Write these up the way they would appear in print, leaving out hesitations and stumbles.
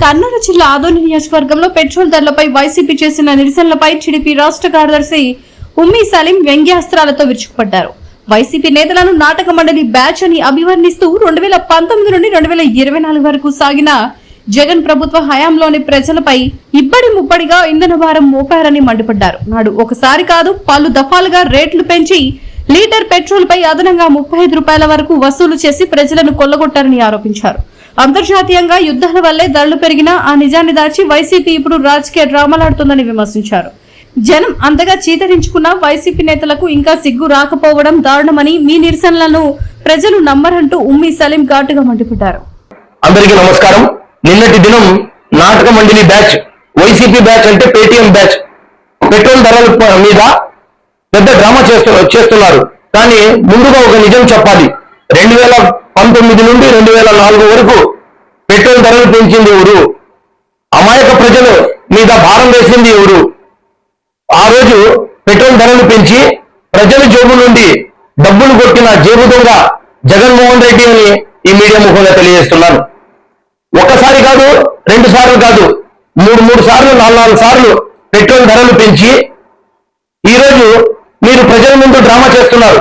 కర్నూలు జిల్లా ఆదోని నియోజకవర్గంలో పెట్రోల్ ధరలపై వైసీపీ చేసిన నిరసనలపై టీడీపీ రాష్ట్ర కార్యదర్శి ఉమ్మీ సలీం వ్యంగ్యాస్త్రాలతో విరుచుకుపడ్డారు. వైసీపీ నేతలను నాటక మండలి బ్యాచ్ అని అభివర్ణిస్తూ 2019 నుండి 2024 వరకు సాగిన జగన్ ప్రభుత్వ హయాంలోని ప్రజలపై ఇబ్బడి ముబ్బడిగా ఇంధన భారం మోపారని మండిపడ్డారు. నాడు ఒకసారి కాదు పలు దఫాలుగా రేట్లు పెంచి లీటర్ పెట్రోల్ పై అదనంగా 35 రూపాయల వరకు వసూలు చేసి ప్రజలను కొల్లగొట్టారని ఆరోపించారు. అంతర్జాతీయంగా యుద్ధాల వల్లే ధరలు పెరిగినా ఆ నిజాన్ని దాచి వైసీపీ ఇప్పుడు రాజకీయ డ్రామాలాడుతోందని విమర్శించారు. జనం అంతగా చీతరించుకున్న వైసీపీ నేతలకు ఇంకా సిగ్గు రాకపోవడం దారుణమని, మీ నిరసనలను ప్రజలు నమ్మరంటూ ఉమ్మీ సలీం ఘాటుగా మండిపడ్డారు. అందరికీ నమస్కారం. నిన్నటి దినం నాటక మండలి బ్యాచ్, వైసీపీ బ్యాచ్ అంటే పేటీఎం బ్యాచ్ పెట్రోల్ ధరల మీద పెద్ద డ్రామా చేస్తున్నారు. కానీ ముందుగా ఒక నిజం చెప్పాలి. 2019 నుండి 2004 వరకు పెట్రోల్ ధరలు పెంచింది ఎవరు? అమాయక ప్రజల మీద భారం వేసింది ఎవరు? ఆ రోజు పెట్రోల్ ధరలు పెంచి ప్రజల జేబు నుండి డబ్బులు కొట్టిన జేబు దొంగ జగన్మోహన్ రెడ్డి అని ఈ మీడియా ముఖంగా తెలియజేస్తున్నాను. ఒక్కసారి కాదు, 2 సార్లు కాదు, 3 సార్లు, 4 సార్లు పెట్రోల్ ధరలు పెంచి ఈరోజు మీరు ప్రజల ముందు డ్రామా చేస్తున్నారు.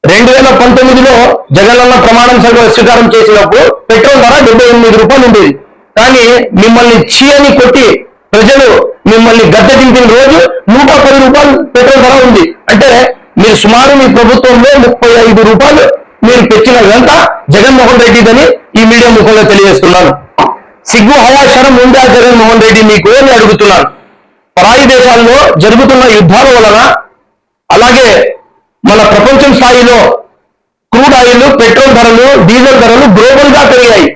2019లో జగనన్న ప్రమాణం స్వీకారం చేసినప్పుడు పెట్రోల్ ధర 78 రూపాయలు ఉండేది. కానీ మిమ్మల్ని చీయని కొట్టి ప్రజలు మిమ్మల్ని గద్దె దింపిన రోజు 110 రూపాయలు పెట్రోల్ ధర ఉంది. అంటే మీరు సుమారు మీ ప్రభుత్వంలో 35 రూపాయలు మీరు పెంచిన గంట జగన్మోహన్ రెడ్డిదని ఈ మీడియా ముఖంగా తెలియజేస్తున్నాను. సిగ్గు హయాశరం ఉందా జగన్మోహన్ రెడ్డి మీకు అని అడుగుతున్నాను. పరాయి దేశాల్లో జరుగుతున్న యుద్ధాల వలన, అలాగే మన ప్రపంచం స్థాయిలో క్రూడ్ ఆయిల్, పెట్రోల్ ధరలు, డీజిల్ ధరలు గ్లోబల్ గా పెరిగాయి.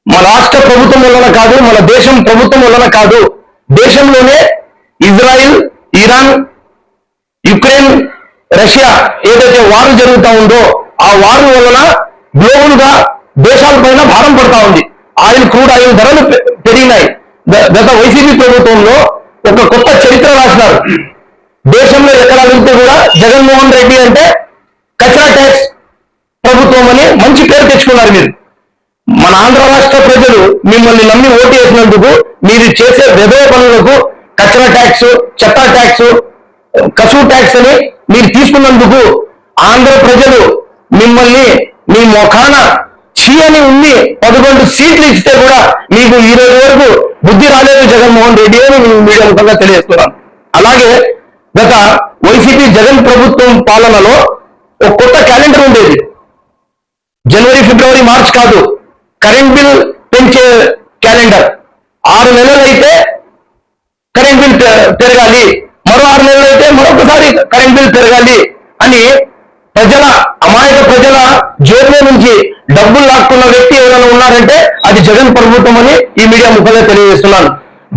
మన రాష్ట్ర ప్రభుత్వం వలన కాదు, మన దేశం ప్రభుత్వం వలన కాదు, దేశంలోనే ఇజ్రాయిల్, ఇరాన్, యుక్రెయిన్, రష్యా ఏదైతే వార్ జరుగుతూ ఉందో ఆ వార్ వలన గ్లోబల్ గా దేశాలపైన భారం పడతా ఉంది. క్రూడ్ ఆయిల్ ధరలు పెరిగినాయి. గత వైసీపీ ప్రభుత్వంలో ఒక కొత్త చరిత్ర రాసినారు. దేశంలో ఎక్కడ వెళ్తే కూడా జగన్మోహన్ రెడ్డి అంటే కచరా ట్యాక్స్ ప్రభుత్వం అని మంచి పేరు తెచ్చుకున్నారు. మీరు మన ఆంధ్ర రాష్ట్ర ప్రజలు మిమ్మల్ని నమ్మి ఓటు వేసినందుకు మీరు చేసే వెధవ పనులకు కచరా ట్యాక్స్, చెత్త ట్యాక్స్, కసు ట్యాక్స్ అని మీరు తీసుకున్నందుకు ఆంధ్ర ప్రజలు మిమ్మల్ని మీ మొఖాన చీయని ఉంది 11 సీట్లు ఇస్తే కూడా మీకు ఈ రోజు వరకు బుద్ధి రాలేదు జగన్మోహన్ రెడ్డి అని మీడియా ముఖంగా తెలియజేస్తున్నాను. అలాగే గత వైసీపీ జగన్ ప్రభుత్వం పాలనలో ఒక కొత్త క్యాలెండర్ ఉండేది. జనవరి, ఫిబ్రవరి, మార్చ్ కాదు, కరెంట్ బిల్ పెంచే క్యాలెండర్. 6 నెలలు అయితే కరెంట్ బిల్ పెరగాలి, మరో 6 నెలలు అయితే మరొకసారి కరెంట్ బిల్ పెరగాలి అని అమాయక ప్రజల జేబులో నుంచి డబ్బులు లాక్కున్న వ్యక్తి ఎవరైనా ఉన్నారంటే అది జగన్ ప్రభుత్వం అని ఈ మీడియా ముఖంగా తెలియజేస్తున్నాను.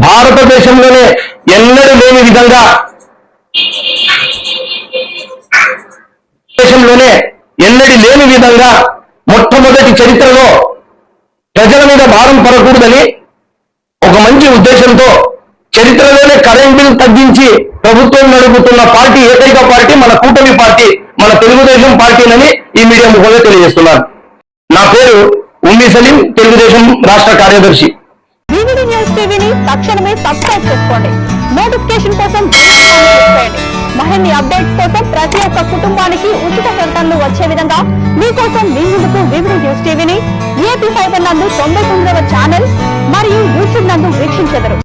భారతదేశంలోనే ఎన్నడూ లేని విధంగా మొట్టమొదటి చరిత్రలో ప్రజల మీద భారం పడకూడదని ఒక మంచి ఉద్దేశంతో చరిత్రలోనే కరెంట్ బిల్ తగ్గించి ప్రభుత్వం నడుపుతున్న పార్టీ, ఏకైక పార్టీ మన కూటమి పార్టీ, మన తెలుగుదేశం పార్టీలని ఈ మీడియా ముఖంగా తెలియజేస్తున్నాను. నా పేరు ఉమ్మీ సలీం, తెలుగుదేశం రాష్ట్ర కార్యదర్శి. తక్షణమే సబ్స్క్రైబ్ చేసుకోండి. నోటిఫికేషన్ కోసం మరిన్ని అప్డేట్స్ కోసం ప్రతి ఒక్క కుటుంబానికి ఉచిత ప్రకటనలు వచ్చే విధంగా మీకోసం మీ ముందుకు వివిడి న్యూస్ టీవీని ఏపీ ఫైబర్ నందు 99వ ఛానల్ మరియు యూట్యూబ్ నందు వీక్షించెదరు.